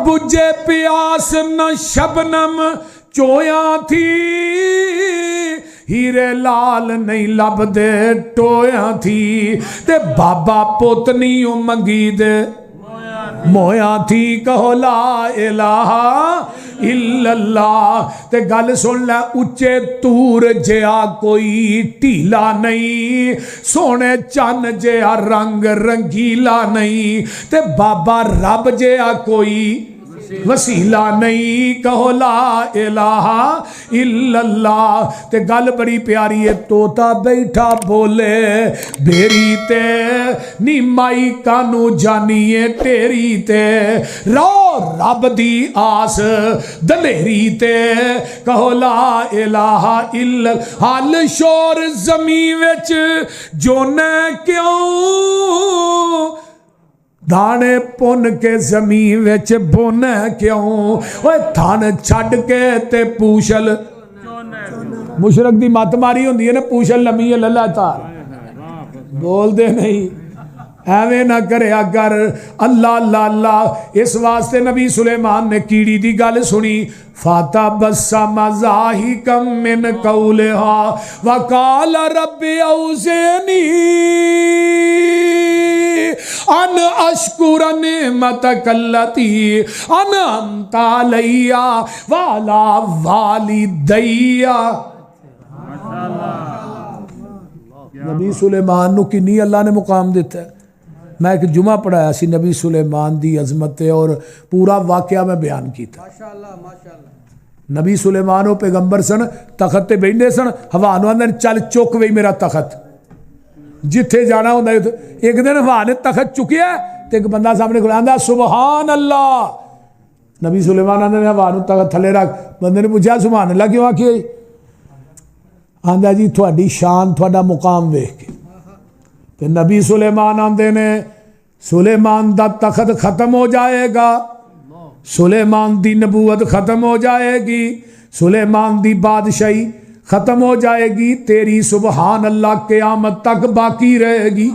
बुझे प्यास न शबनम चोया थी, हीरे लाल नहीं लभदे टोया थी, ते बाबा पुत नहीं मंगी दे मोया थी। कहो ला इलाहा इल्लल्लाह। ते गल सुन लै, उच्चे तूर जिया कोई ढीला नहीं, सोने चन जिया रंग रंगीला नहीं, ते बाबा रब जिया कोई वसीला नहीं। कहो ला इलाहा इल्लल्लाह। ते गल बड़ी प्यारी है, तोता बैठा बोले बेरी ते नी माई कानू जानिए तेरी ते, रो रब दी आस दलेरी ते। कहो ला इलाहा इल्लल्लाह। हल शोर ज़मीन विच जोने क्यों, दाने पुन के जमीन विच बुन क्यों, ओए धन छड़ के ते पूछल। मुशरक दी मत मारी होंदी है ना, पूछल लम्मी है लल्ला तार, बोलते नहीं, एवें ना करया कर। अल्लाह अल्लाह अल्लाह। इस वास्ते नबी सुलेमान ने कीड़ी दी गल सुनी, फाता बस्सा मजाही कम मिन कौलहा वकाल रब्बी औज़िनी अन अशकुर निअमतकल्लती अनअमता अलैया वाला वालिदैया। नबी सुलेमान नू किन्नी अल्लाह ने मुकाम दिता है। मैं एक जुमा पढ़ाया सी नबी सुलेमान दी अजमत और पूरा वाकया मैं बयान किया। नबी सुलेमान वो पैगंबर सन, तखत ते बैठे सन, हवा नूं आंदे चल चुक वही मेरा तखत, जिथे जाना होंदा। एक दिन हवा ने तखत चुकिया तो एक बंदा सामने खड़ा आंदा सुबहान अल्लाह। नबी सुलेमान आंदे हवा नूं तखत थले रख। बंदे ने पूछा सुबहान अल्लाह क्यों आखी? आंदा जी थोड़ी शान थोड़ा मुकाम वेख के। ते नबी सुलेमान आंदे ने सुलेमान दा तखत खत्म हो जाएगा, सुलेमान दी नबूवत खत्म हो जाएगी, सुलेमान दी बादशाही खत्म हो जाएगी, तेरी सुबहान अल्लाह क़यामत तक बाकी रहेगी।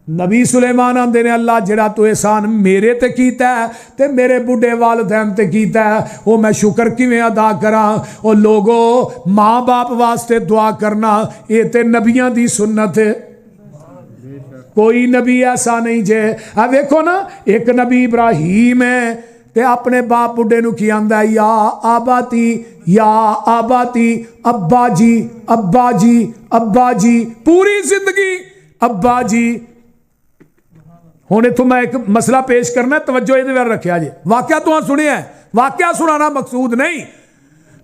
नबी सुलेमान आंदे ने अल्लाह जिहड़ा तू एहसान मेरे ते कीता है ते मेरे बुढ़े वालदैन ते कीता है, वो मैं शुक्र किवें अदा करा। ओ लोगो माँ बाप वास्ते दुआ करना ये ते नबियां दी सुन्नत है, कोई नबी ऐसा नहीं जे। आ वेखो ना, एक नबी इब्राहीम है ते अपने बाप बुढ़े नू की आंदा या आबाती या आबाती, अब्बा जी अब्बा जी अब्बा जी, पूरी जिंदगी अब्बा जी। हुण इत्थों मैं एक मसला पेश करना, तवज्जो इहदे वल रखिया जे। वाकया तुहां सुनिया, वाकया सुनाना मकसूद नहीं,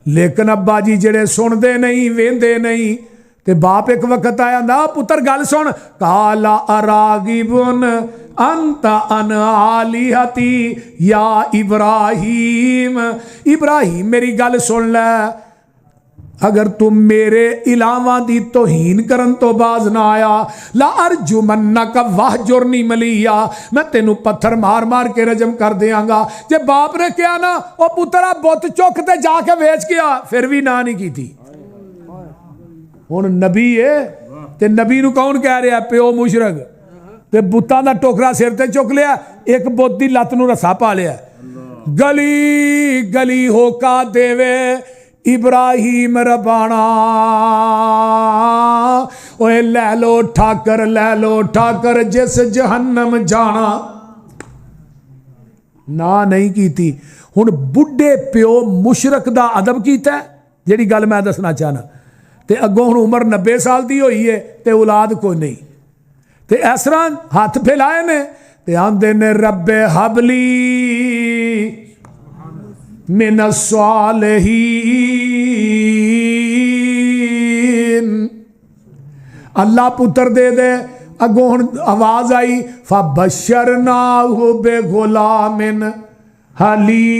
लेकिन अब्बा जी जेड़े सुनते नहीं वेंदे नहीं। ते बाप एक वक्त आया ना, पुत्र गल सुन, काला अरागिबुन अंत अन आलिहती या इब्राहीम। इब्राहीम मेरी गल सुन लै, अगर तुम मेरे इलावा दी तोहीन करन तो बाज ना आया, ला अर्जुमन्नक वहजुरनी मलिया, मैं तेनू पत्थर मार मार के रजम कर देंगा। जे बाप ने कहा ना ओ पुत्रा बुत चुक ते जाके वेच के आ, फिर भी ना नहीं की थी। हुण नबी है ते नबी नू कौन कह रहा? प्यो मुशरक ते बुतां दा टोकरा सिर ते चुक लिया, एक बुत दी लत्त नू रस्सा पा लिया। गली गली होका देवे इब्राहीम रबाना, ओए लै लो ठाकर जिस जहन्नम जाना। ना नहीं कीती। हुण बुढ़े प्यो मुशरक दा अदब कीता, जिहड़ी गल मैं दसना चाहना। ते अगों हुण उम्र 90 साल दी होई है ते औलाद कोई नहीं, ते इस तरह हाथ फैलाए ने ते आंदे ने रब्बे हबली मिनस सालिहीन, अल्लाह पुत्र दे दे। अगों हुण आवाज आई फबशरनाहु बिगुलामिन हलीम,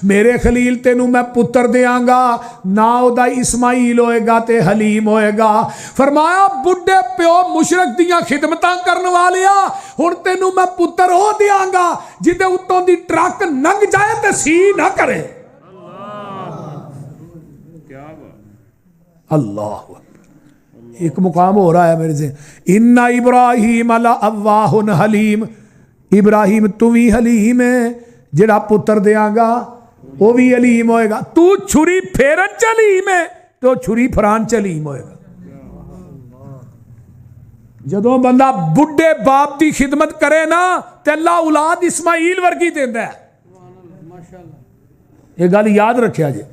मेरे खलील तेनू मैं पुत्र देंगा, ना उदा इस्माइल होएगा ते हलीम होएगा। फरमाया बुढ़े प्यो मुशरक दियां खिदमतां करन वालिया, हुण तेनू मैं पुत्र हो देंगा जिदे उत्तों दी ट्रक लंघ जाए ते सी ना करे। अल्लाह एक मुकाम हो रहा है मेरे से, इन्ना इब्राहिम अला अव्वाहुन हलीम, इब्राहिम तू भी हलीम है, जेड़ा पुत्र देंगा वो भी हलीम होएगा। तू छुरी फेरन च हलीम है तो छुरी फरान च हलीम होएगा। जदों बंदा बुढ़े बाप की खिदमत करे ना ते अल्लाह औलाद इस्माइल वर्गी देंदा है। ये गल याद रखिया जे,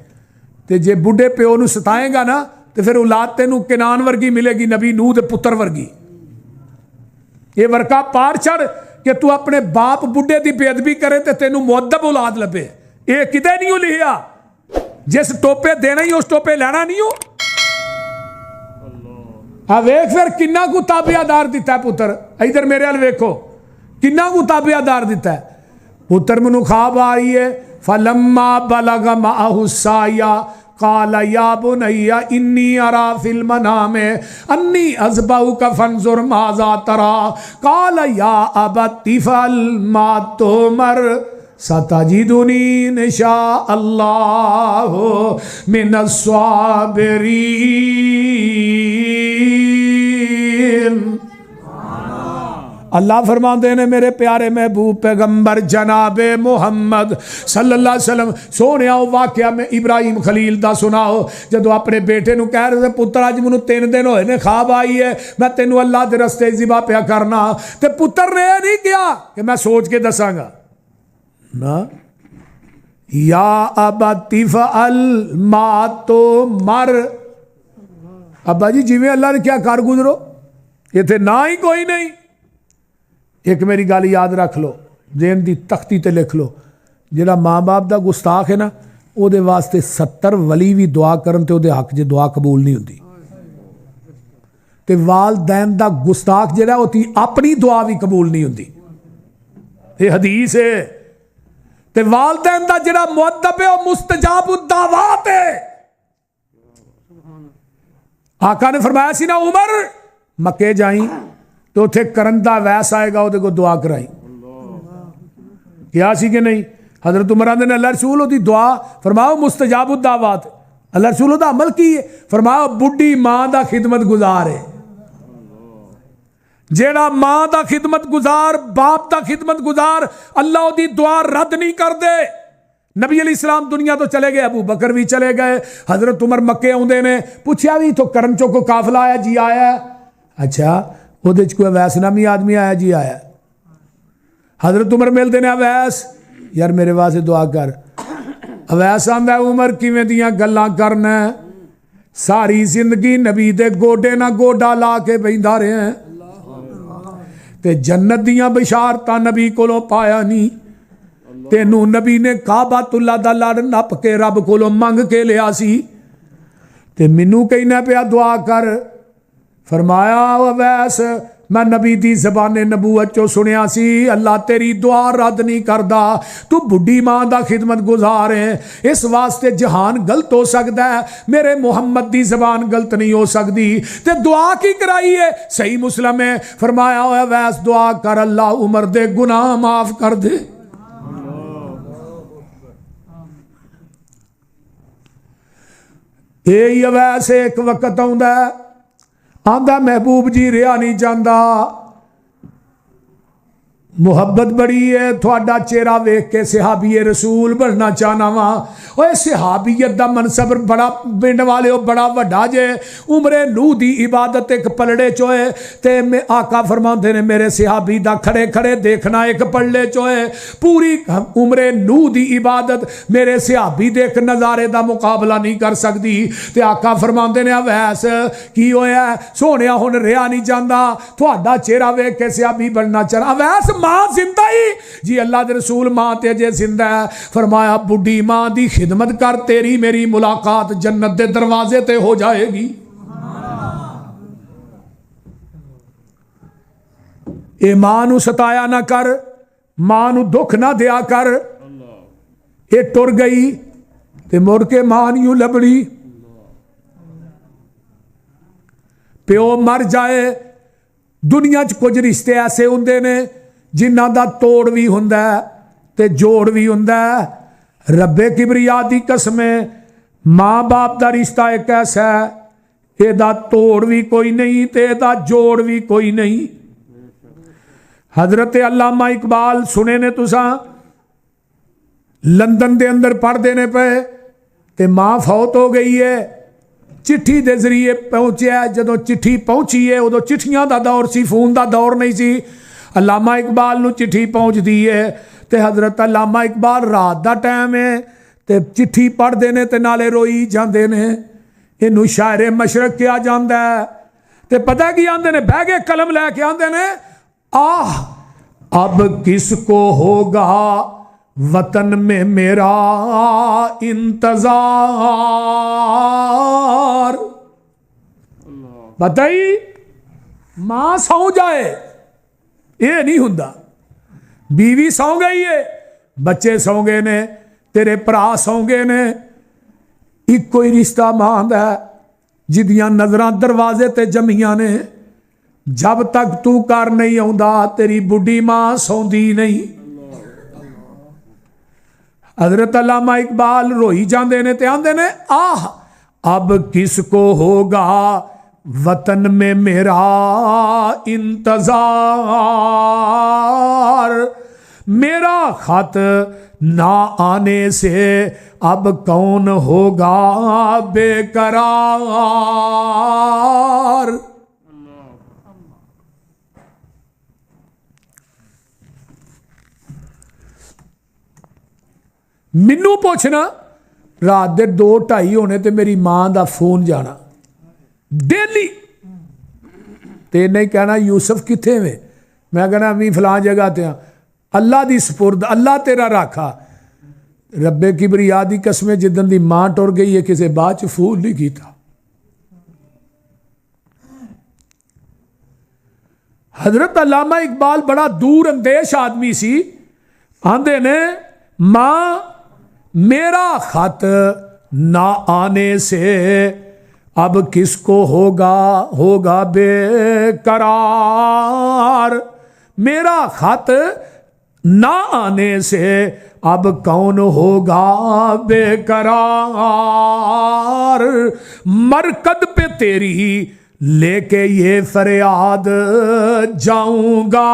ते जे बुढ़े प्यो नूं सताएगा ना तो फिर औलाद तेनू किनान वर्गी मिलेगी, नबी नूह दे पुत्र वर्गी। ये वर्का पार चढ़ कि तू अपने बाप बुढ़े की बेअदबी करे तो तेनू मुअद्दब औलाद लभे। ये किते नहीं लिखिया, जिस टोपे देना ही उस टोपे लेना नहीं हो। वेख फिर किन्ना कु ताबियादार दिता है पुत्र, इधर मेरे हाल वेखो किन्ना कु ताबियादार दिता है पुत्र। मैनू ख्वाब आ रही है, फलम्मा बलग माहु साया काला या बुनैया इन्नी अरा फिल मनामे अन्नी अज़बहुका फंजुर माज़ा तरा काला या अबती फअल मा तुमर सतजिदुनी इंशाअल्लाह मिनस साबिरीन। अल्लाह फरमाते ने मेरे प्यारे महबूब पैगंबर जनाबे मुहम्मद सल्लल्लाहु अलैहि वसल्लम सोने वाकया में इब्राहिम खलील दा सुनाओ। जदों अपने बेटे नूं कह रहे थे पुत्र अज मैनूं 3 दिन होए ने ख्वाब आई है, मैं तेनू अल्लाह दे रस्ते ज़िबा पिया करना, ते पुत्र ने नहीं किया कि मैं सोच के दसांगा ना, या अबती फअल मा तुमर। अब्बा जी जिवें अल्लाह ने क्या कर गुजरो, इत्थे ना ही कोई नहीं। एक मेरी गल याद रख लो, जेन दी तख्ती ते लिख लो, जिहड़ा माँ बाप का गुस्ताख है ना उहदे वास्ते 70 वली भी दुआ करन ते उहदे हक च दुआ कबूल नहीं हुंदी। ते वालदैन दा गुस्ताख जिहड़ा उहदी अपनी दुआ भी कबूल नहीं हुंदी। ये हदीस है। ते वालदैन दा जिहड़ा मुअद्दब है वह मुस्तजाबुद दावात है। आका ने फरमाया सी ना उमर मक्के जाई तो उत्थे करन दा वैस आएगा, उहदे को दुआ कराई। क्या सी कि नहीं? हजरत उमर आंदे ने अल्लाह रसूल ओदी दुआ फरमाओ मुस्तजाबुद दावात। अल्लाह रसूल ओदा अमल की है? फरमाओ बुढ़ी मां दा खिदमत गुजार है। जेड़ा मां दा खिदमत गुजार बाप दा खिदमत गुजार अल्लाह ओदी दुआ रद्द नहीं कर दे। नबी अली इस्लाम दुनिया तो चले गए, अबू बकर भी चले गए, हजरत उमर मक्के आउंदे ने, पूछया भी तो करन चो को काफिला आया जी? आया। अच्छा ਉਹਦੇ ਚ ਕੋਈ अवैस नामी आदमी आया जी? आया। हजरत उमर मिलते ने, अवैस यार मेरे वास्ते दुआ कर। अवैस आंदा उमर किवें दियां गल्लां करना, सारी जिंदगी नबी दे गोडे ना गोडा ला के बहिंदा रहे हैं ते जन्नत दियां बशारतां नबी कोलों पाया नहीं। तेनू नबी ने काबातुल्ला दा लड़ नप के रब कोलों मंग के लिया सी ते मैनू कहना पिया दुआ कर। फरमाया अवैस मैं नबी दी ज़बाने नबूवत चो सुनिया सी अल्लाह तेरी दुआ रद्द नहीं करदा, तू बुढ़ी मां दा खिदमत गुजार है, इस वास्ते जहान गलत हो सकता है, मेरे मुहम्मद दी ज़बान गलत नहीं हो सकती। ते दुआ की कराई है? सही मुस्लिम है। फरमाया अवैस दुआ कर अल्लाह उमर दे गुनाह माफ कर दे। यही अवैस एक वक्त आउंदा आंदा महबूब जी रिहा नहीं जाता, मुहब्बत बड़ी है, थोड़ा चेहरा वेख के सिहाबी रसूल बनना चाहना वा। ओए सिहाबीयत दा मनसब बड़ा पिंड वाले बड़ा वड्डा जे, उमरे नूह दी इबादत एक पलड़े चोए ते मैं आका फरमाते ने मेरे सिहाबी दा खड़े खड़े देखना एक पलड़े चोए। पूरी उमरे नूह दी इबादत मेरे सिहाबी दे एक नज़ारे दा मुकाबला नहीं कर सकती। ते आका फरमाते ने अवैस की होया सोहणिया हुण रिहा नहीं जांदा, थोड़ा चेहरा वेख के सिहाबी बनना चाहना। अवैस मां जिंदा ही जी? अल्लाह दे रसूल मां ते अजे जिंदा है। फरमाया बुढ़ी मां दी खिदमत कर, तेरी मेरी मुलाकात जन्नत दे दरवाजे ते हो जाएगी। ए मां नू सताया ना कर, मां नू दुख ना दिया कर। ये टुर गई ते मुड़ के मां नहीं लभड़ी। प्यो मर जाए, दुनिया च कुछ रिश्ते ऐसे होंदे ने जिन्हां दा तोड़ भी हुंदा ते जोड़ भी हुंदा। रब्बे किबरिया दी कसम, माँ बाप का रिश्ता एक ऐसा है, ਇਹਦਾ ਤੋੜ भी कोई नहीं ते ਇਹਦਾ जोड़ भी कोई नहीं। हजरत अल्लामा इकबाल सुने ने तुसा, लंदन के अंदर पढ़ते ने पे ते मां फौत हो गई है, चिट्ठी के जरिए पहुंचा। जदों चिट्ठी पहुंची है उदों चिट्ठियां का दौर सी, फोन का दौर नहीं सी। अल्लामा इकबाल नूं चिट्ठी पहुंचती है ते हजरत अल्लामा इकबाल रात का टाइम है ते चिट्ठी पढ़ते ने ते नाले रोई जाते ने। इनू शायरे मशरक किया जाता है। ते पता की आंदे ने, बह के कलम लैके आंदे ने, आह अब किसको होगा वतन में मेरा इंतजार। बताई मां सौ जाए ये नहीं हुंदा, बीवी सौ गई है, बच्चे सौ गए ने, तेरे भरा सौ गए ने, इको ही रिश्ता मां दा जिदियां नजरां दरवाजे ते जमियां ने। जब तक तू कर नहीं आउंदा तेरी बुढ़ी मां सौंदी नहीं। हजरत अल्लामा इकबाल रोई जाते ने ते आंदे ने, आह अब किसको होगा वतन में मेरा इंतजार। मेरा खत ना आने से अब कौन होगा बेकरार। मैनू पूछना रात के 2-2:30 होने ते मेरी मां का फोन जाना डेली, ते नहीं कहना यूसुफ किथे वे, मैं कहना अम्मी फलां जगह ते हाँ। अल्लाह दी सपुर्द, अल्लाह तेरा राखा। रब्बे किबरिया दी कसमें जिदन दी मां टुर गई है किसी बाद च फोन नहीं किया। हजरत अल्लामा इकबाल बड़ा दूर अंदेश आदमी सी। आंदे ने, मां मेरा खत ना आने से अब किसको होगा बेकरार। मेरा खत ना आने से अब कौन होगा बेकरार। मरकद पे तेरी लेके ये फरियाद जाऊंगा।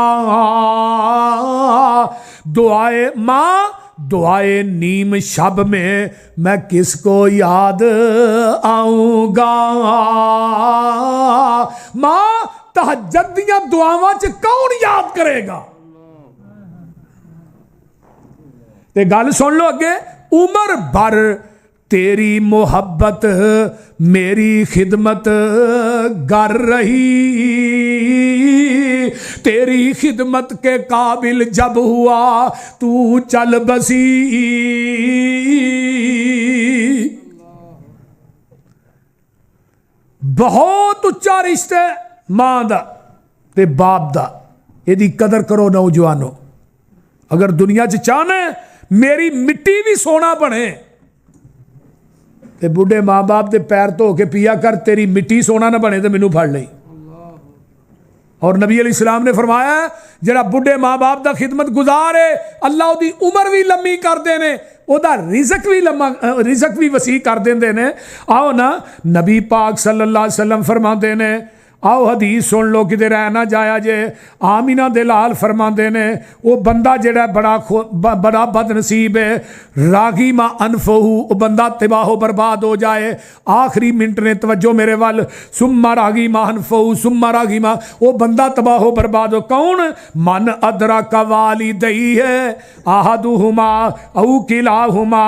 दुआए मां दुआए नीम शब में मैं किसको याद आऊंगा। मां तहज्जुद दियां दुआवां च कौन याद करेगा। ते गल सुन लो अगे, उम्र भर तेरी मोहब्बत मेरी खिदमत कर रही। तेरी खिदमत के काबिल जब हुआ तू चल बसी। बहुत उच्चा रिश्ता मां दा ते बाप दा। इहदी कदर करो नौजवानों। अगर दुनिया च चाहना मेरी मिट्टी भी सोना बने ते बुढ़े माँ बाप के पैर धो के पिया कर, तेरी मिट्टी सोना ना बने तो मैनू फड़ लई। और नबी अलैहिस्सलाम ने फरमाया जरा बुढ़े माँ बाप का खिदमत गुजार है अल्लाह उहदी उम्र भी लम्मी करते ने, उहदा रिज़क भी लम्मा रिज़क भी वसी कर देंदे ने। आओ ना नबी पाक सल्लल्लाहु अलैहि वसल्लम फरमाते ने, आओ हदीस सुन लो किते रह ना जाया जे। आमिना दे लाल फरमाते ने, वो बंदा जेड़ा बड़ा बदनसीब है, रागी मा अनफहू, वो बंदा तबाहो बर्बाद हो जाए। आखिरी मिनट ने तवज्जो मेरे वाल, सुम्मा रागी मा अनफहू सुम्मा रागी मा, वो बंदा तबाहो बर्बाद हो। कौन? मन अदरा कवाली दई है आहदुहुमा औ किलाहुमा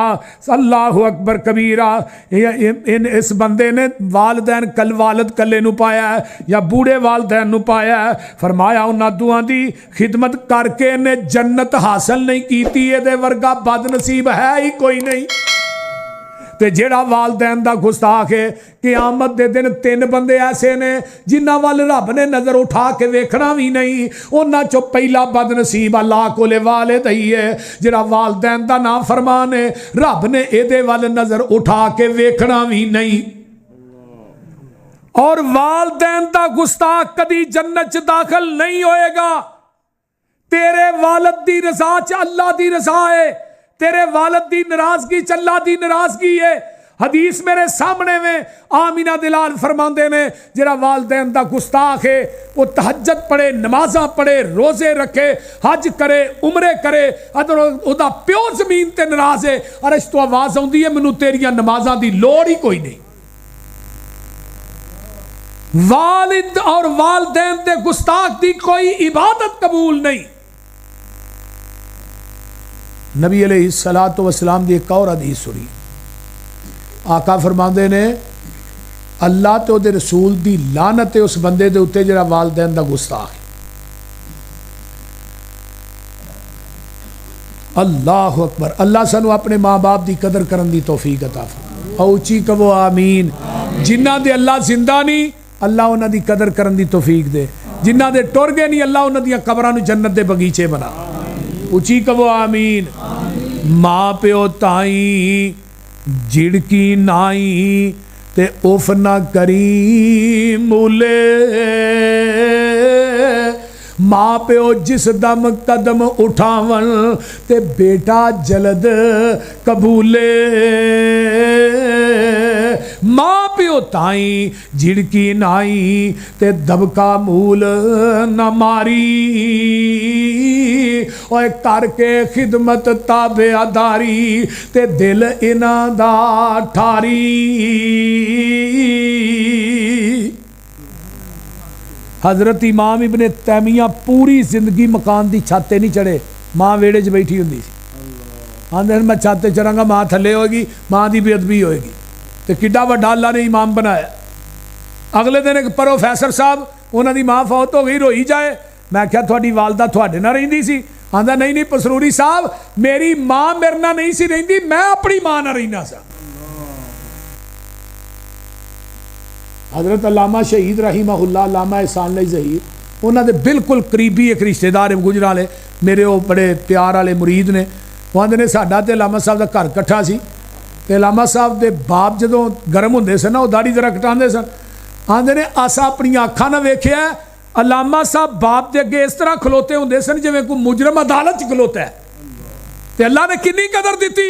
अल्लाहु अकबर कबीरा। इस बंदे ने वालदैन कल वालद कल्ले नू पाया है या बूढ़े वालदैन नू पाया है। फरमाया उन्हां दुआं दी खिदमत करके ने जन्नत हासिल नहीं कीती, इहदे वर्गा बदनसीब है ही कोई नहीं। ते जेड़ा वालदैन दा गुस्ताख है, क़यामत दे दिन 3 बंदे ऐसे ने जिन्हां वल रब ने नज़र उठा के वेखना भी नहीं। उन्हां चों पहला बदनसीब अल्लाह कोले वालिदैन है, जेड़ा वालदैन दा नाम फरमान है, रब ने इहदे वल नज़र उठा के वेखना भी नहीं। और वालदैन दा गुस्ताख कदी जन्नत च दाखिल नहीं होएगा। तेरे वालिद दी रज़ा च अल्लाह दी रज़ा है, तेरे वालिद दी नाराजगी च अल्लाह दी नाराजगी है। हदीस मेरे सामने में आमीना दिलाल फरमाते ने जिहड़ा वालदैन दा गुस्ताख है वो तहज्जुद पढ़े, नमाज़ां पढ़े, रोजे रखे, हज करे, उमरे करे, अदर उहदा प्यो जमीन ते नाराज है। अरश तो आवाज़ आउंदी है मैनूं तेरियां नमाज़ां दी लोड़ ही कोई नहीं। वालिद और वालदैन दे गुस्ताख दी कोई इबादत कबूल नहीं। नबी अलैहिस्सलातु वस्सलाम दी एक और हदीस सुनी, आका फरमांदे ने अल्लाह ते उहदे रसूल दी लानत है उस बंदे दे उत्ते जिहड़ा वालदैन दा गुस्ताख है। अल्लाह अकबर। अल्लाह सानू अपने माँ बाप की कदर करने की तौफीक अता फरमाए। और उची कहो आमीन। जिन्हां दे अल्लाह जिंदा नहीं अल्लाह उन्हां दी कदर करने की तौफीक दे, जिन्हां दे टुर गए नहीं अल्लाह उन्हां दियां कबरां नूं जन्नत दे बगीचे बना। उची कहो आमीन। माँ प्यो ताई जिड़की नाई ते उफ ना करी मूले, माँ प्यो जिस दम कदम उठावन ते बेटा जलद कबूले, माँ प्यो ताई झिड़की नाई ते दबका मूल न मारी, ओए करके खिदमत ताबेदारी ते दिल इन्हां दा ठारी। हजरत इमाम इब्ने तैमिया पूरी जिंदगी मकान की छत नहीं चढ़े, माँ वेड़े च बैठी होंदी सी। आंदे मैं छत ते चढ़ांगा माँ थले होएगी, माँ की बेअदबी होएगी। तो किड्डा वड्डा अल्लाह ने इमाम बनाया। अगले दिन एक प्रोफैसर साहब उन्हों की माँ फौत हो गई, रोई जाए। मैं क्या थोड़ी वालदा थोड़े नाल रहिंदी सी? आंदा नहीं नहीं पसरूरी साहब मेरी माँ मेरे नाल नहीं सी रहिंदी, मैं अपनी माँ नाल रहिंदा सा। हजरत अल्लामा शहीद रहीमहुल्लाह अल्लामा एहसान अली ज़हीर उन्होंने बिल्कुल करीबी एक रिश्तेदार गुजरा वाले मेरे वो बड़े प्यार वाले मुरीद ने। वो आंदे ने साडा ते अल्लामा साहब का घर कट्ठा सी ते अल्लामा साहब के बाप जदों गर्म होंदे सन ना वो दाढ़ी जरा कटांदे सन। आंदे ने असां अपनी अखां नाल वेखिआ अल्लामा साहब बाप के अगे इस तरह खलोते होंदे सन जिवें कोई मुजरम अदालत च खलोता है। ते अल्लाह ने किन्नी कदर दिती,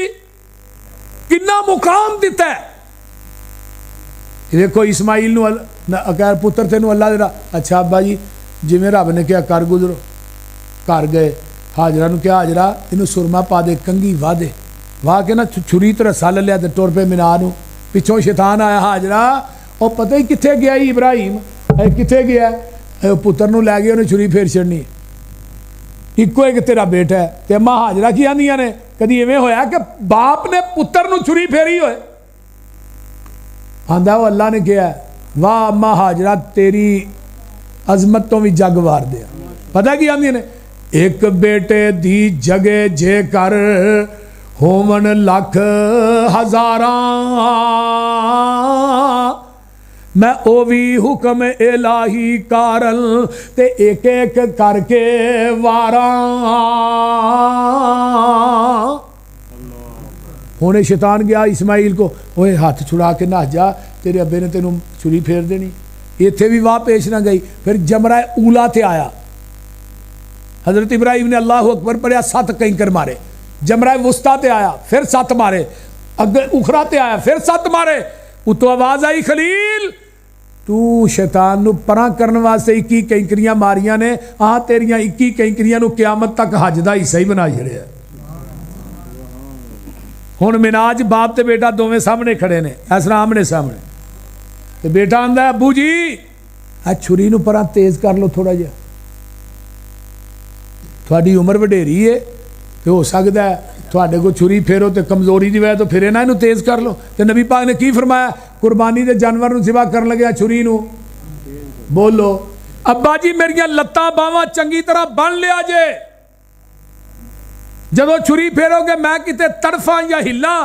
किन्ना मुकाम दिता है। देखो इस्माइल नूं पुत्र तेनू अल्लाह दे अच्छा अब्बा जी जिमें रब ने क्या कर गुजरो। घर गए हाजरा नूं क्या हाजरा इनू सुरमा पा दे, कंघी वाह दे, वाह के ना छुरी तो रस्सा ले लिया तो टुर पे मीनार नूं। पिछों शैतान आया हाजरा और पता ही कित्थे गया इब्राहिम, कित्थे गया पुत्र नूं लै गया उन्हें छुरी फेर छड़नी। इको एक तेरा बेटा है ते अम्मा हाजरा की आंदियां ने कदी इवें होया कि बाप ने पुत्र नूं छुरी फेरी होए? आंदा वो अल्लाह ने कहा वाह अम्मा हाजरा तेरी अजमत तो भी जग वार दिया। पता की आंदियां ने एक बेटे दी जगे जे कर होवन लख हजारा, मैं ओ भी हुक्म इलाही कारल ते एक एक करके वारा। हुणे शैतान गया इस्माइल को, ओए हाथ छुड़ा के नह जा तेरे अब्बे ने तेनों छुरी फेर देनी। इत्थे भी वाह पेश ना गई। फिर जमरा ऊला ते आया, हजरत इब्राहिम ने अल्लाह अकबर पढ़िया 7 कंकर मारे। जमरा वुस्ता ते आया फिर 7 मारे, अगे उखरा ते आया फिर 7 मारे। उतो आवाज आई खलील तू शैतान नूं परां करने वास्ते 21 कंकरियां मारियां ने, आ तेरियां 21 कंकरियां नूं क़यामत तक हज दा हिस्सा ही बना छड़िया। हुण मिनाज बाप ते बेटा दोवें सामने खड़े ने, इस तरह आमने सामने। ते बेटा आंदा अबू जी आ छुरी नूं परां तेज कर लो थोड़ा जिहा, थोड़ी उम्र वडेरी है तो हो सकता है थोड़े को छुरी फेरो तो कमजोरी की वजह तो फिरे ना, इनू तेज कर लो। तो नबी पाक ने की फरमाया कुरबानी के जानवर नूं सिवा कर लगे छुरी नूं बोलो अब्बा जी मेरियां लत्तां बावां चंगी तरह बन लिया जे, जदों छुरी फेरोगे मैं किते तड़फा या हिला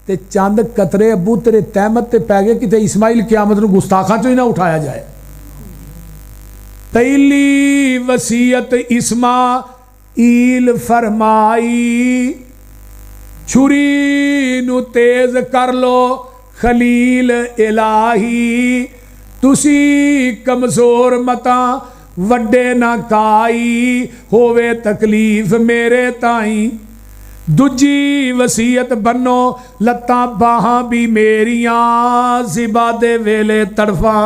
ते चंद कतरे अबू तेरे तहमत ते पै गए किते इस्माइल क़यामत नूं गुस्ताखां चों ही ना उठाया जाए। पहली वसीयत इस्माइल फरमाई छुरी नूं तेज कर लो खलील इलाही, तुसी कमजोर मता वड्डे ना काई होवे तकलीफ मेरे ताई। दूजी वसीयत बनो लत्तां बाहां भी मेरियां ज़िबा दे वेले तड़फा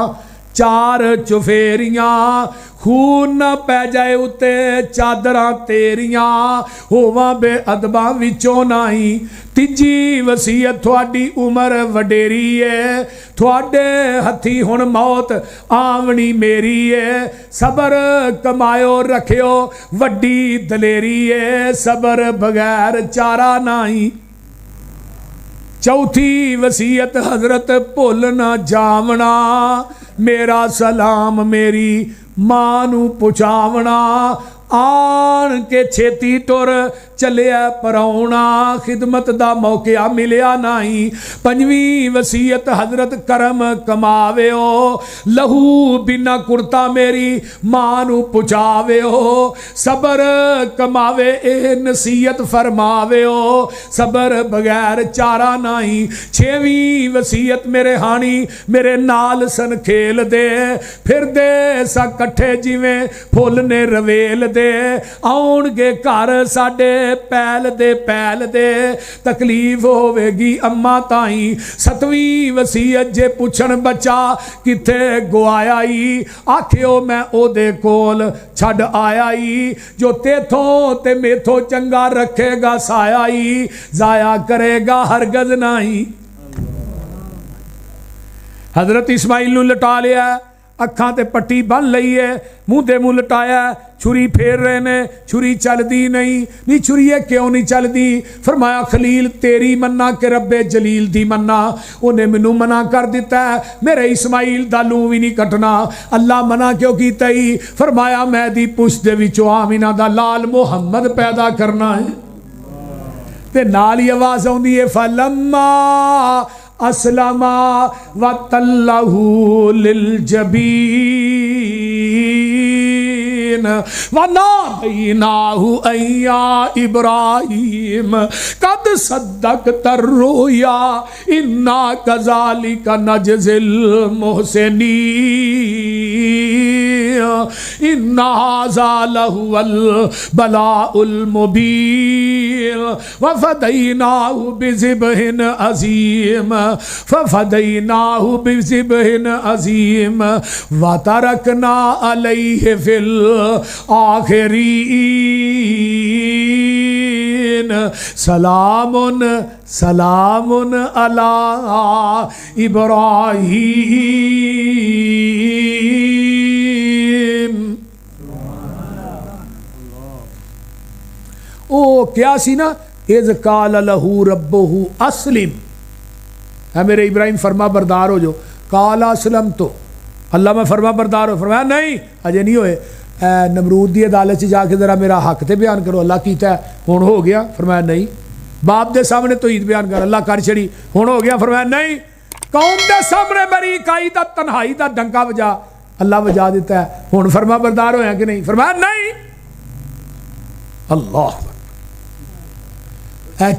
चार चुफेरियां खून न पै जाए उत्ते चादरां तेरियां होवां बेअदबां विचों नाही। तीजी वसीयत थोड़ी उम्र वडेरी है थोड़े हथी हुण मौत आवनी मेरी है सबर कमायो रखियो वड्डी दलेरी है सबर बगैर चारा नाही। चौथी वसीयत हजरत भुल ना जावना मेरा सलाम मेरी मां नू पुछावना आन के छेती तुर चलिया पराउना खिदमत दा मौका मिलिया नहीं। पंजवीं वसीयत हजरत करम कमावेओ लहू बिना कुर्ता मेरी मां नू पुछावेओ सबर कमावे ए नसीहत फरमावेओ सबर बगैर चारा नहीं। छेवीं वसीयत मेरे हानी मेरे नाल सन खेल दे फिर दे सा कट्ठे जिवें फुल ने रवेल दे आउणगे घर साडे पैल दे तकलीफ होवेगी अम्मा ताई। सतवीं वसीयत जे पुछण बच्चा किथे गुआया ही आखियो मैं ओदे कोल छड़ आया ही जो तेथों ते मेथों चंगा रखेगा साया ही जाया करेगा हरगज नहीं। हजरत इस्माइल नू लटा लिया अखां ते पट्टी बन लई है मूँह दे मूँह लटाया छुरी फेर रहे ने छुरी चलदी नहीं छुरी क्यों नहीं चलदी फरमाया खलील तेरी मन्ना के रब्बे जलील दी मन्ना उन्हें मैनू मना कर दिता है मेरे इस्माइल दा लूं भी नहीं कटना अल्लाह मना क्यों कीता ही फरमाया मैं दी पुछ दे विचों आमिना दा लाल मुहम्मद पैदा करना है ते नाल ही आवाज आउंदी है फलम्मा असलमा व तल्लहू लिल जबीन व नादैनाहु अय्या इब्राहीम कद सद्दक़्ता रुया इन्ना कज़ालिका नजज़िल मुहसिनीन इन्ना हाज़ा लहुवल बलाउल मुबीन व फ़दैनाहु बिज़िबहिन अज़ीम फ़फ़दैनाहु बिज़िबहिन अज़ीम व तरकना अलैहि फ़िल आखिरीन सलामुन सलामुन अला इब्राहीम। ओ क्या सी ना इज़ काल लहू रब्बुहु अस्लिम है मेरे इब्राहिम फरमा बरदार हो जो काला असलम तो अल्लाह मैं फरमा बरदार हो फरमाया नहीं अजे नहीं होए नमरूद की अदालत जाके जरा मेरा हक तो बयान करो अल्लाह कीता हुण हो गया फरमाया नहीं बाप के सामने तो ईद बयान कर अल्लाह कर छड़ी हुण हो गया फरमाया नहीं कौम के सामने मेरी इकाई का तन्हाई का डंका वजा अल्लाह वजा दिता है हुण फरमा बरदार होया कि नहीं फरमाया नहीं अल्लाह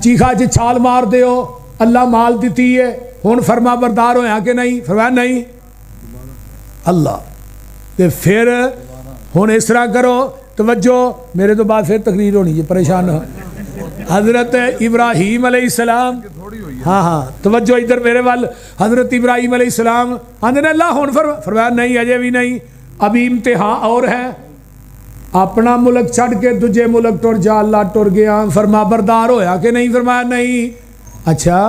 चीखा च छाल मार दो अल्लाह माल दी है हुण फरमा बरदार होया कि नहीं फरमाया नहीं अल्लाह ते फिर हुण इस तरह करो तवज्जो मेरे तो बाद फिर तकरीर होनी है परेशान हो हजरत इब्राहीम अलैहिस्सलाम हाँ हाँ तवज्जो इधर मेरे वाल हजरत इब्राहीम अलैहिस्सलाम आंदे ने अल्लाह हुण फरमाया नहीं अजे भी नहीं अभी इम्तिहान और है अपना मुल्क छड़ के दूजे मुल्क टुर जा अल्लाह टुर गया फरमा बरदार होया कि नहीं फरमाया नहीं अच्छा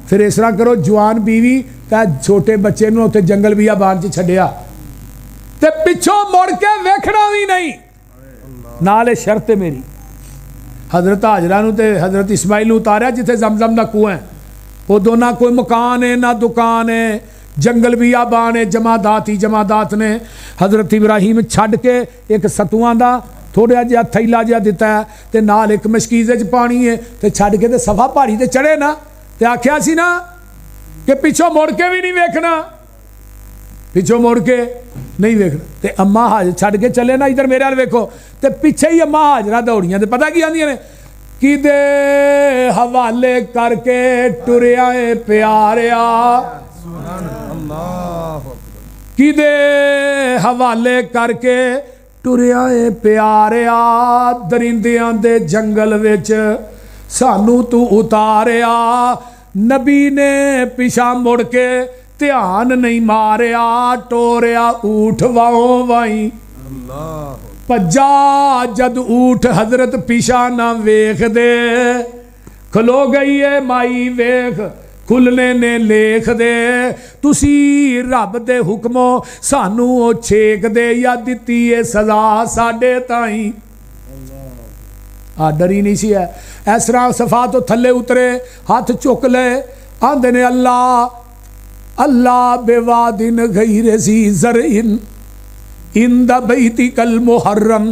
फिर इस तरह करो जवान बीवी ते छोटे बच्चे नूं उत्थे जंगल बियाबान च छड्डिया ते पिछों मुड़ के वेखना भी नहीं नाल शर्त है मेरी हजरत हाजरा नूं ते हजरत इस्माइल नूं उतारिया जिथे जमजम दा कुआं है वो दोना कोई मकान है ना दुकान है जंगल बियाबान है जमादात ही जमादात ने हजरत इब्राहीम छड्ड के एक सतुआं दा थोड़ा जिहा थैला जिहा दिता है ते नाल एक मशकीज़े च पानी है ते छड्ड के ते सफा पहाड़ी ते चढ़े ना ते आख्या सी ना कि पिछों मुड़ के भी नहीं वेखना पिछों मुड़ के नहीं वेखना ते अम्मा हाजर छड्ड के चले ना इधर मेरे वाल वेखो ते पिछे ही अम्मा हाजरा दौड़ियां ते पता की आंदियां ने किदे हवाले करके टुरिया प्यारिया किदे हवाले करके टुरिया प्यारिया दरिंदियां दे जंगल विच सानू तू उतारिया। नबी ने पिछा मुड़ के ध्यान नहीं मारिया, टोरिया ऊठ वाओ वाई। भज्जा जद ऊठ हजरत पिछा ना वेख दे, खलो गई है माई वेख खुलने ने लेख दे। तुसी रब दे हुक्मों सानू ओ छेक दे, या दिती है सजा साडे ताई। डर ही नहीं सी है। इस तरह सफा तो थले उतरे, हाथ चुक ले, आंदे ने अल्लाह अल्लाह बेवादिन गैर सी ज़रइन इंद बैती कल मुहर्रम।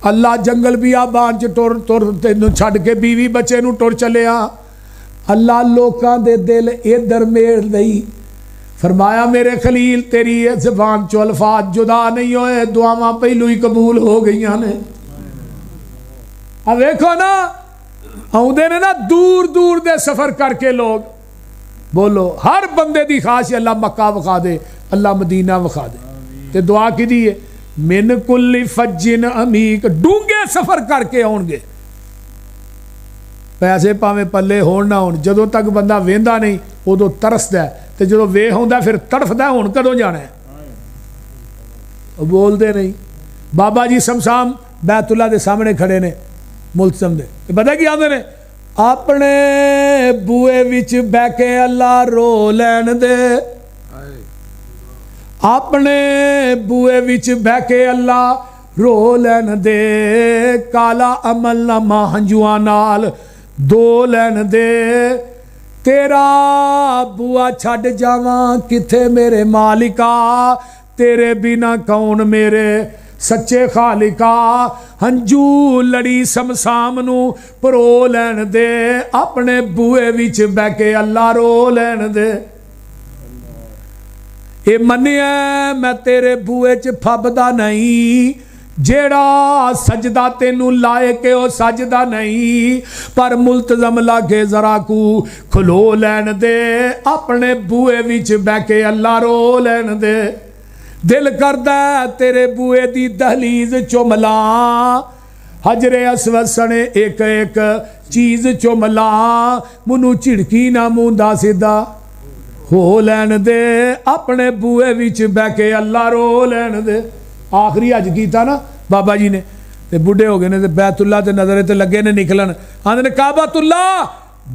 अल्लाह जंगल बियाबान च टुर टुर तेनू छड़ के बीवी बच्चे नू टुर चलिया। अल्लाह लोकां दे दिल इधर मेल दई। फरमाया मेरे खलील तेरी ज़बान चो अल्फाज जुदा नहीं होए, दुआवां पहलू ही कबूल हो गई ने। अब देखो ना, आउंदे ने ना दूर दूर दे सफर करके लोग। बोलो हर बंदे दी खास अल्लाह मक्का विखा दे, अल्लाह मदीना विखा दे। ते दुआ की है मिन कुल्ली फज्जिन अमीक, डूंगे सफर करके आउणगे। पैसे भावें पल्ले होण ना होण, जदों तक बंदा वेंदा नहीं उदों तरसदा है, ते जदों वेख आउंदा फिर तड़फदा हुण कदों जाना है। बोलते नहीं। बाबा जी समसाम बैतुल्ला दे सामने खड़े ने मुल्तज़म दे, पता की आंदे ने, अपने बूए विच बह के अल्लाह रो लैन दे, अपने बूए विच बह के अल्लाह रो लैन दे। काला अमल नामा हंजुआ नाल दो लैन दे। तेरा बुआ छड़ जावां किथे मेरे मालिका, तेरे बिना कौन मेरे सच्चे खालिका। हंजू लड़ी समसाम नू परो लैन दे, अपने बूए विच बह के अल्लाह रो लैन दे। ये मन्निया मैं तेरे बूए च फबदा नहीं, जेड़ा सजदा तेनू लाए के ओ सजदा नहीं। पर मुल्तजम लागे जरा कू खलो लैन दे, अपने बूए विच बह के अल्लाह रो लैन दे। दिल करदा तेरे बूए दी दहलीज चुमला, हजरे असवद सने एक एक चीज चुमला। मुनू झिड़की ना मुंदा सीधा हो लैन दे, अपने बूए विच बह के अल्लाह रो लैन दे। आखिरी हज कीता ना बाबा जी ने, ते बुढ़े हो गए ने, ते बैतुल्ला ते नज़रे ते लगे ने निकलन। आंदे ने काबतुल्ला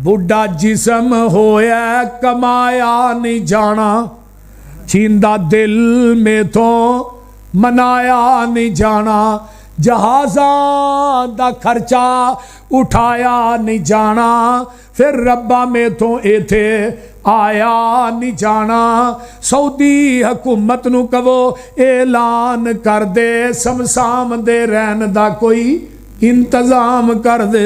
बुढ़ा जिसम होया कमाया नहीं जाना, छींदा दिल में तो मनाया नहीं जाना। जहाज़ां दा खर्चा उठाया नहीं जाना, फिर रब्बा में तो इथे आया नहीं जाना। सऊदी हुकूमत नू कहो ऐलान कर दे, समसाम दे रहन दा कोई इंतजाम कर दे।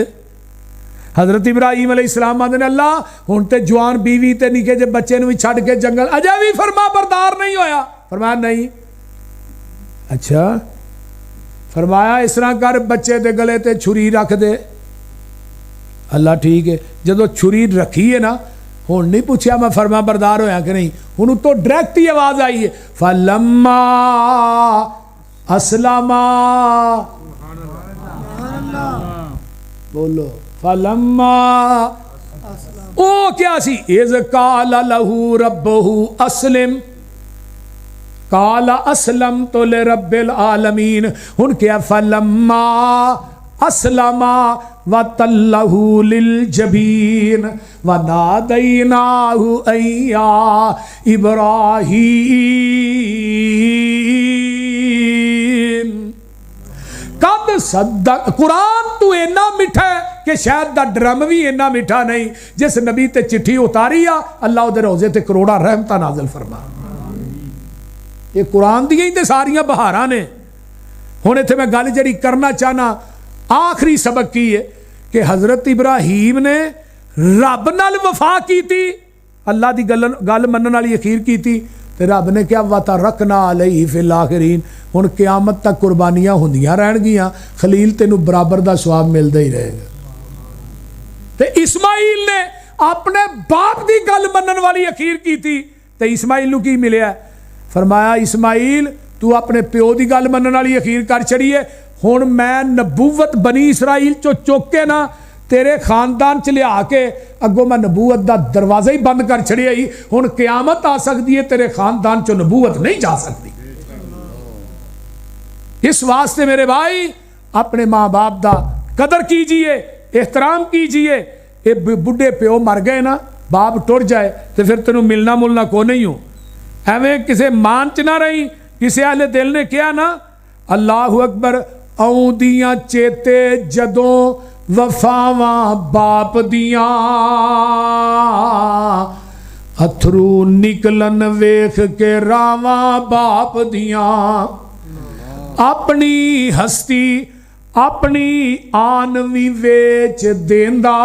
हजरत इब्राहीम अलैहिस्सलाम आंदे ने अल्लाह हुण ते जवान बीवी ते निके जे बच्चे नू भी छड़ के जंगल, अजे भी फरमा बरदार नहीं होया। फरमाया नहीं। अच्छा, फरमाया इस तरह कर बच्चे दे गले ते छुरी रख दे। अल्लाह ठीक है। जदों छुरी रखी है ना, हुण नहीं पूछया मैं फरमा बरदार होया कि नहीं, हुण तो डायरेक्ट ही आवाज आई है फलम्मा अस्लमा। बोलो फलम्मा। ओ क्या सी, इज़ काला लहू रब्बहू अस्लिम, काला असलम तो ले रब्बिल आलमीन। हुन क्या फलम्मा अस्लमा व तल्लहू लिल जबीन व नादैनाहु अय्या इब्राहीम। कद सद्दक। कुरान तू इन्ना मिठा है कि शायद दा ड्रम भी इन्ना मिठा नहीं। जिस नबी ते चिट्ठी उतारी आ, अल्लाह उहदे रोज़े ते करोड़ा रहमतां नाज़िल फरमा। ये कुरान दी ही सारियां बहारां ने। हुण इत्थे मैं गल जिहड़ी करना चाहना, आखिरी सबक की है कि हजरत इब्राहीम ने रब नाल वफा की थी, अल्लाह की गल मनन वाली अखीर की थी, ते रब ने क्या वाता रखना अलैहि फिल आखिरीन। हुण क़यामत तक कुर्बानियां होंदियां रहणगियां, खलील तेनू बराबर दा सवाब मिलदा ही रहेगा। ते इस्माइल ने अपने बाप की गल मनन वाली अखीर की थी, ते इस्माइल नू की मिलिया? फरमाया इस्माइल तू अपने प्यो की गल मनन वाली अखीर कर छड़ी है, हुण मैं नबूवत बनी इसराइल चो चुक के ना तेरे खानदान च लिया के अगों मैं नबूवत का दरवाज़ा ही बंद कर छड़िया ही, हुण क़यामत आ सकती है, तेरे खानदान चो नबूवत नहीं जा सकती। इस वास्ते मेरे भाई अपने माँ बाप का कदर कीजिए, एहतराम कीजिए। ये बुढ़े प्यो मर गए ना, बाप टुर जाए तो फिर तेनों मिलना मुलना को नहीं हो। एवें किसे मान च ना रही। किसी अहले दिल ने कहा ना, अल्लाहु अकबर, आउंदियां चेते जदों वफावां बाप दियां, अथरू निकलन वेख के रावां बाप दियां, अपनी हस्ती अपनी आन भी वेच देंदा,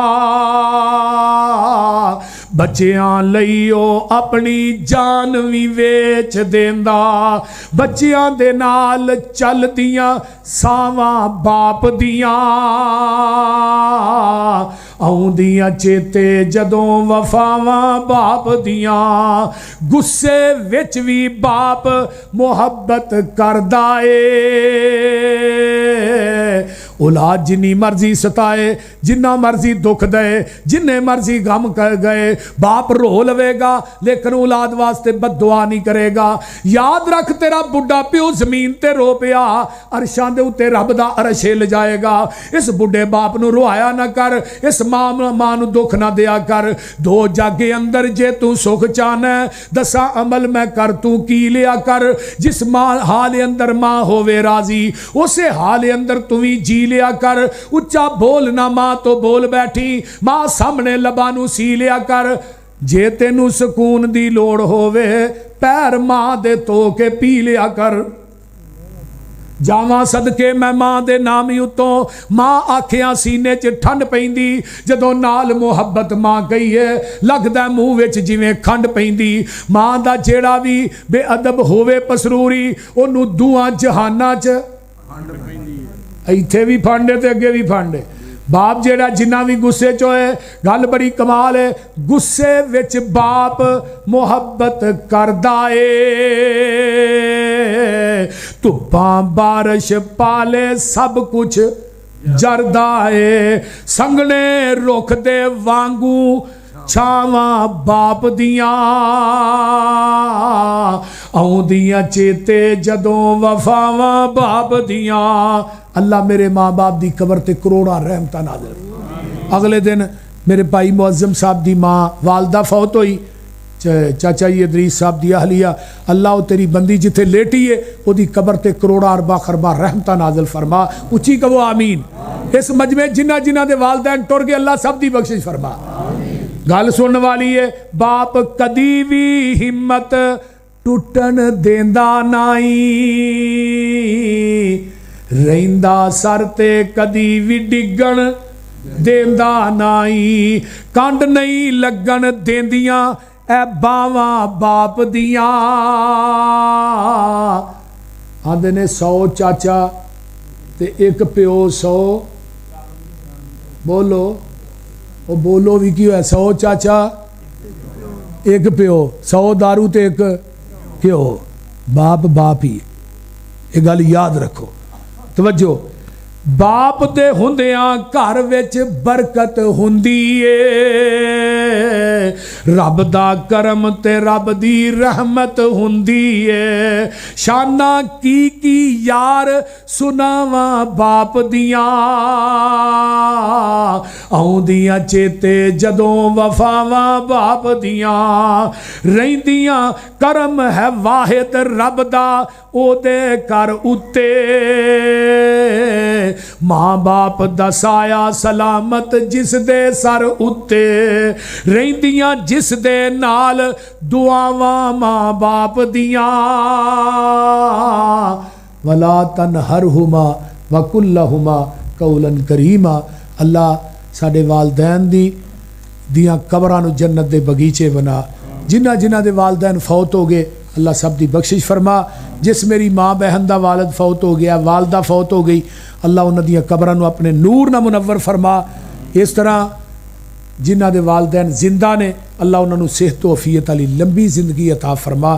बच्चियां लई ओ अपनी जान भी वेच देंदा, बच्चियां दे नाल चलदियां सावां बाप दियां, आउंदियां चेते जदों वफावां बाप दियां, गुस्से विच भी बाप मुहब्बत करदा ए। औलाद जिन्नी मर्जी सताए, जिन्ना मर्जी दुख दे, जिन्ने मर्जी गम कर गए, बाप रो लवेगा लेकिन औलाद वास्ते बददुआ नहीं करेगा। याद रख, तेरा बुढ़ा प्यो जमीन ते रो पिया, अरशां दे उत्ते रब दा अरश हिल जाएगा। इस बुढ़े बाप नूं रुआया ना कर, इस मां नूं दुख ना दिया कर। दो जागे अंदर जे तू सुख चाहना, दसा अमल मैं कर तू की लिया कर। जिस मां हाल अंदर मां होवे राजी, उसे हाल अंदर तू भी जी लिया कर। उच्चा बोल ना मां तो बोल बैठी, मां सामने लबा नूं सी लिया कर। जे तेनू सुकून दी लोड़ होवे, पैर मां दे धो के पी लिया कर। जावां सदके मैं मां दे नाम ही उतों, मां आखियां सीने च ठंड पैंदी, जदों नाल मुहब्बत मां गई है, लगदा मूँह विच जिवें खंड पैंदी। मां दा जेड़ा भी बेअदब होवे पसरूरी, ओनू दुआं जहानां च इत्थे भी फांडे ते अगे भी फांडे। बाप जेड़ा जिन्ना भी गुस्से च होए, गल बड़ी कमाल है, गुस्से विच बाप मुहब्बत करदा ए। धुप्पां बारिश पाले सब कुछ जरदा ए, संगने रुख दे वांगू छावां बाप दियां, आउंदियां चेते जदों वफावां बाप दियां। अल्लाह मेरे माँ बाप की कबर ते करोड़ां रहमतां नाज़िल। अगले दिन मेरे भाई मुअज़्ज़म साहब की माँ वालदा फौत हुई, चाचा जी इदरीस साहब की अहलिया, अल्लाह तेरी बंदी जिथे लेटी है उसकी कबर ते करोड़ां अरबा खरबा रहमतां नाज़िल फरमा। उची कहो आमीन। इस मजमे जिन्हां जिन्हां दे वालदैन टुर गए, अल्लाह सब दी बख्शिश फरमा। गल सुनने वाली है, बाप कदी भी हिम्मत टुटन देंदा नाई, रहिंदा सर ते कदी भी डिगण देंदा नाई, कंड नहीं लगन देंदियां ऐ बावां बाप दियां। आंदे ने 100 चाचा ते एक प्यो 100, बोलो वो बोलो भी की है, 100 चाचा एक प्यो, 100 दारू ते एक घ्यो, बाप बाप ही। ये गल याद रखो, तवज्जो। बाप दे हुंदियां घर विच बरकत हुंदी ए, रब दा करम ते रब दी रहमत हुंदी ए। शाना की यार सुनावां बाप दियां, आउंदियां चेते जदों वफावां बाप दियां, रहिंदियां करम है वाहिद रब दा ओदे कर उत्ते। मां बाप दा साया सलामत जिस दे सर उत्ते, रहिंदियां जिस दे नाल दुआवां मां बाप दियां। वला तनहरहुमा वकुल्लहुमा कौलन करीमा। अल्लाह साडे वालदैन दियां कबरां नूं जन्नत दे बगीचे बना। जिन्हां जिन्हां दे वालदैन फौत हो गए, अल्लाह सब दी बख्शिश फरमा। जिस मेरी माँ बहन दा वालद फौत हो गया, वालदा फौत हो गई, अल्लाह उन्हां दियां कबरां नूं अपने नूर नाल मुनव्वर फरमा। इस तरह जिन्हां दे वालदैन जिंदा ने, अल्लाह उन्हां नूं सेहत तौफीयत वाली लंबी जिंदगी अता फरमा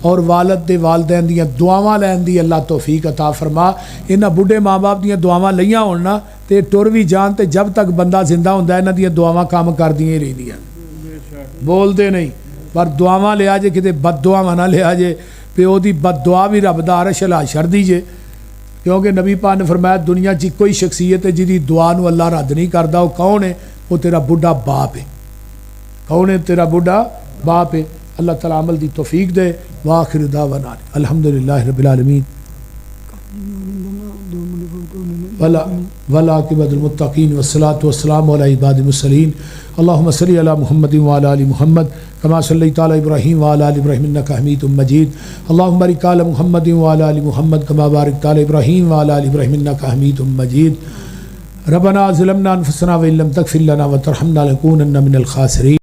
और वालद दे वालदैन दियां दुआवां लैण दी अल्लाह तौफीक अता फरमा। इन्हां बुढ़े माँ बाप दियां दुआवां लईआं होण ना तो टुर भी जान तो जब तक बंदा जिंदा होंदा इन्हां दियां दुआवां काम करदियां ही रहिंदियां, बोलते नहीं पर दुआवां लिया जे किते बददुआवां ना लिया जे, प्यो दी बददुआ भी रब दा अरश हिला छड्डदी जे। क्योंकि नबी पाक ने फरमाया दुनिया च कोई शख्सियत है जिहदी दुआ नूं अल्लाह रद्द नहीं करदा, वो कौन है? वो तेरा बुढ़ा बाप है। कौन है? तेरा बुढ़ा बाप है। अल्लाह ताला अमल दी तौफीक दे। वाखिर दावाना अल्हम्दुलिल्लाहि रब्बिल आलमीन वला आकिबतुल मुत्तकीन वस्सलातु वस्सलामु अला इबादिल मुरसलीन। अल्लाहुम्मा सल्लि अला मुहम्मदिन व अला आलि मुहम्मद कमा सल्लैता अला इब्राहीम व अला आलि इब्राहीम इन्नका हमीदुम मजीद। अल्लाहुम्मा बारिक अला मुहम्मदिन व अला आलि मुहम्मद कमा बारकता अला इब्राहीम व अला आलि इब्राहीम इन्नका हमीदुम मजीद। रब्बना ज़लमना अनफुसना व इन लम तग़फिर लना व तरहमना लनकूनन्ना मिनल खासिरीन।